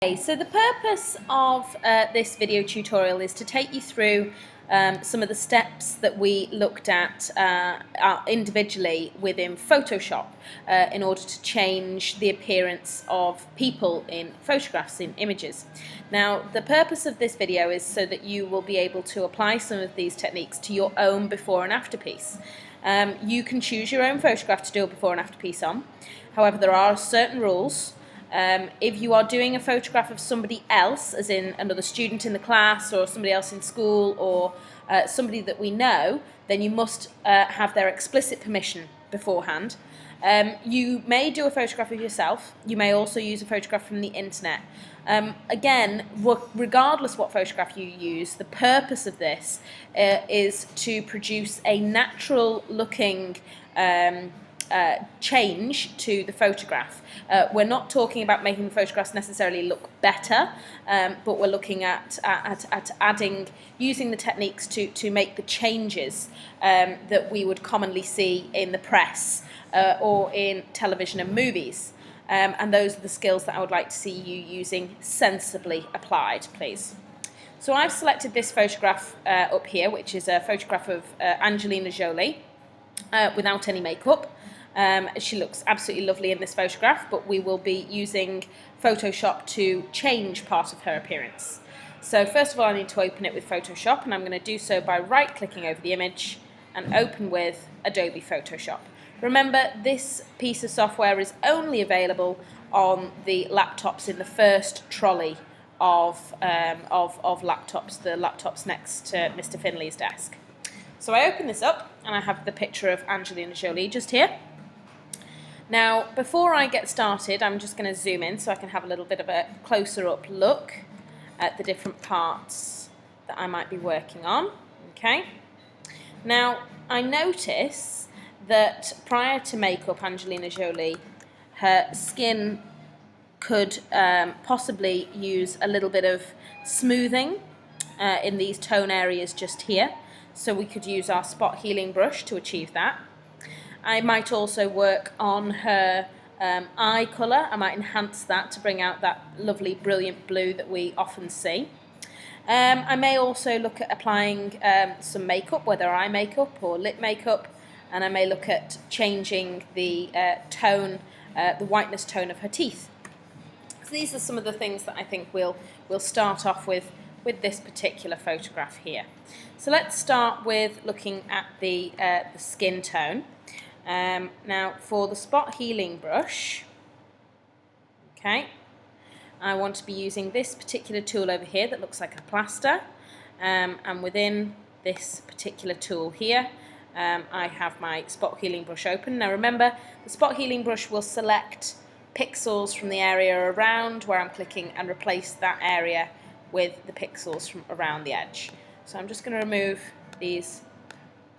Okay, so the purpose of this video tutorial is to take you through some of the steps that we looked at individually within Photoshop in order to change the appearance of people in photographs, in images. Now, the purpose of this video is so that you will be able to apply some of these techniques to your own before and after piece. You can choose your own photograph to do a before and after piece on. However, there are certain rules. If you are doing a photograph of somebody else, as in another student in the class or somebody else in school or somebody that we know, then you must have their explicit permission beforehand. You may do a photograph of yourself. You may also use a photograph from the internet. Again, regardless what photograph you use, the purpose of this is to produce a natural looking change to the photograph. We're not talking about making the photographs necessarily look better, but we're looking at adding, using the techniques to make the changes that we would commonly see in the press or in television and movies. And those are the skills that I would like to see you using sensibly applied, please. So I've selected this photograph up here, which is a photograph of Angelina Jolie without any makeup. She looks absolutely lovely in this photograph, but we will be using Photoshop to change part of her appearance. So first of all, I need to open it with Photoshop, and I'm going to do so by right-clicking over the image and open with Adobe Photoshop. Remember, this piece of software is only available on the laptops in the first trolley of laptops, the laptops next to Mr. Finley's desk. So I open this up, and I have the picture of Angelina Jolie just here. Now, before I get started, I'm just going to zoom in so I can have a little bit of a closer up look at the different parts that I might be working on. Okay. Now, I notice that prior to makeup, Angelina Jolie, her skin could possibly use a little bit of smoothing in these tone areas just here. So we could use our spot healing brush to achieve that. I might also work on her eye colour. I might enhance that to bring out that lovely brilliant blue that we often see. I may also look at applying some makeup, whether eye makeup or lip makeup, and I may look at changing the tone, the whiteness tone of her teeth. So these are some of the things that I think we'll start off with this particular photograph here. So let's start with looking at the skin tone. Now for the spot healing brush, okay, I want to be using this particular tool over here that looks like a plaster, and within this particular tool here, I have my spot healing brush open. Now remember, the spot healing brush will select pixels from the area around where I'm clicking and replace that area with the pixels from around the edge. So I'm just going to remove these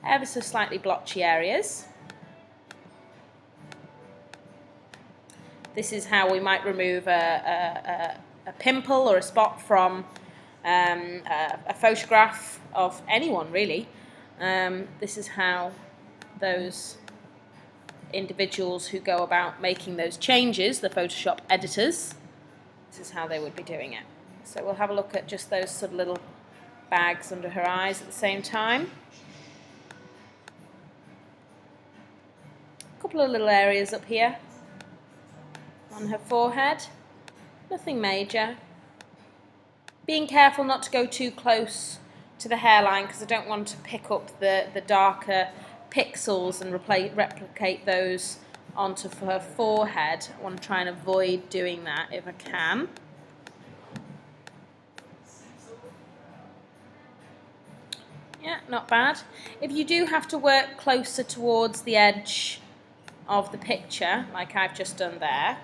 ever so slightly blotchy areas. This is how we might remove a pimple or a spot from a photograph of anyone, really. This is how those individuals who go about making those changes, the Photoshop editors, this is how they would be doing it. So we'll have a look at just those sort of little bags under her eyes at the same time. A couple of little areas up here on her forehead, nothing major. Being careful not to go too close to the hairline because I don't want to pick up the darker pixels and replicate those onto her forehead. I want to try and avoid doing that if I can. Yeah, not bad. If you do have to work closer towards the edge of the picture, like I've just done there,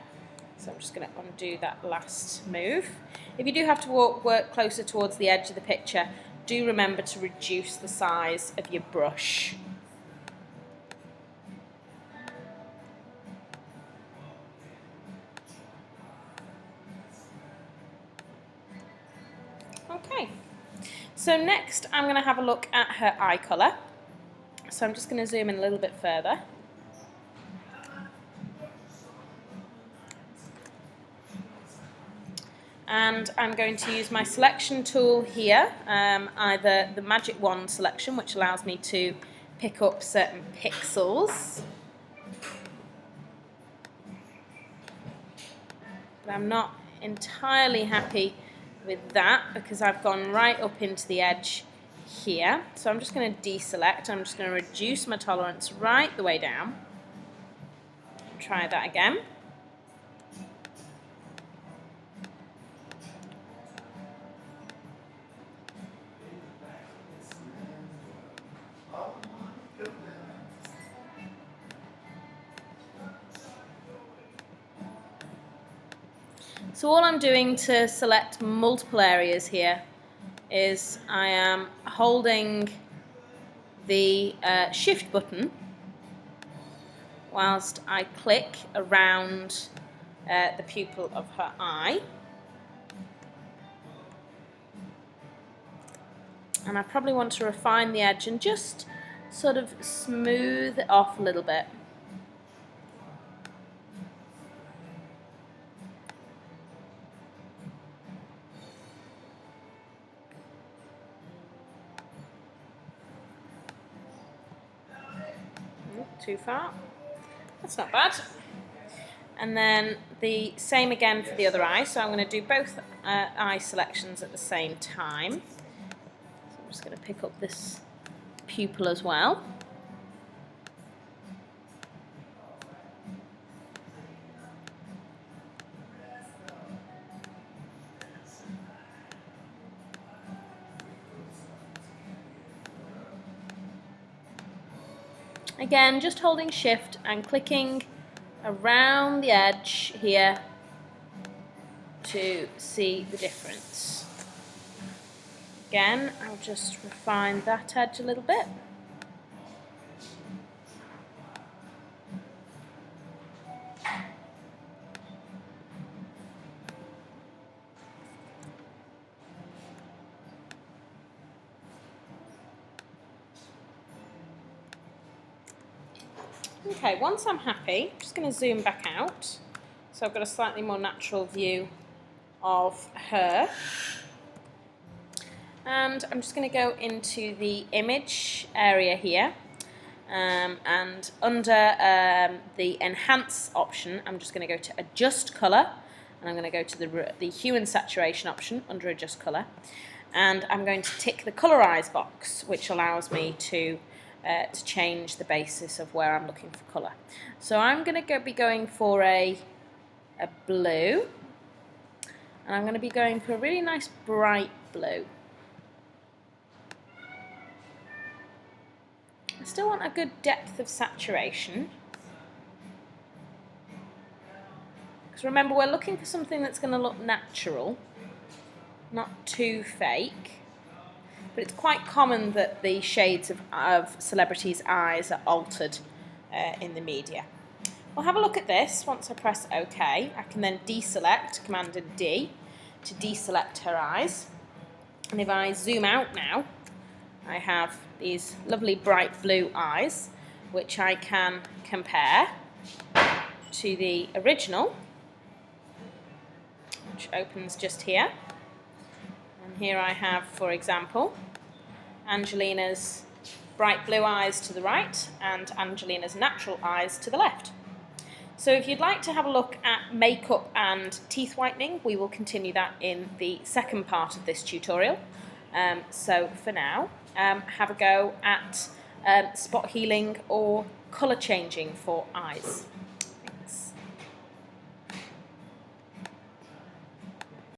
so I'm just going to undo that last move. If you do have to work closer towards the edge of the picture, do remember to reduce the size of your brush. Okay, so next I'm going to have a look at her eye colour. So I'm just going to zoom in a little bit further. And I'm going to use my selection tool here, either the Magic Wand selection, which allows me to pick up certain pixels. But I'm not entirely happy with that because I've gone right up into the edge here. So I'm just going to deselect. I'm just going to reduce my tolerance right the way down. Try that again. So all I'm doing to select multiple areas here is I am holding the shift button whilst I click around the pupil of her eye. And I probably want to refine the edge and just sort of smooth it off a little bit. Too far. That's not bad. And then the same again for the other eye. So I'm going to do both eye selections at the same time. So I'm just going to pick up this pupil as well. Again, just holding shift and clicking around the edge here to see the difference. Again, I'll just refine that edge a little bit. Okay, once I'm happy, I'm just going to zoom back out. So I've got a slightly more natural view of her. And I'm just going to go into the image area here. And under the enhance option, I'm just going to go to adjust colour. And I'm going to go to the hue and saturation option under adjust colour. And I'm going to tick the colorize box, which allows me to change the basis of where I'm looking for colour. So I'm going to be going for a blue, and I'm going to be going for a really nice bright blue. I still want a good depth of saturation, because remember, we're looking for something that's going to look natural, not too fake. But it's quite common that the shades of celebrities' eyes are altered in the media. We'll have a look at this. Once I press OK, I can then deselect, Command and D, to deselect her eyes. And if I zoom out now, I have these lovely bright blue eyes, which I can compare to the original, which opens just here. And here I have, for example, Angelina's bright blue eyes to the right and Angelina's natural eyes to the left. So if you'd like to have a look at makeup and teeth whitening, we will continue that in the second part of this tutorial. So for now, have a go at spot healing or colour changing for eyes.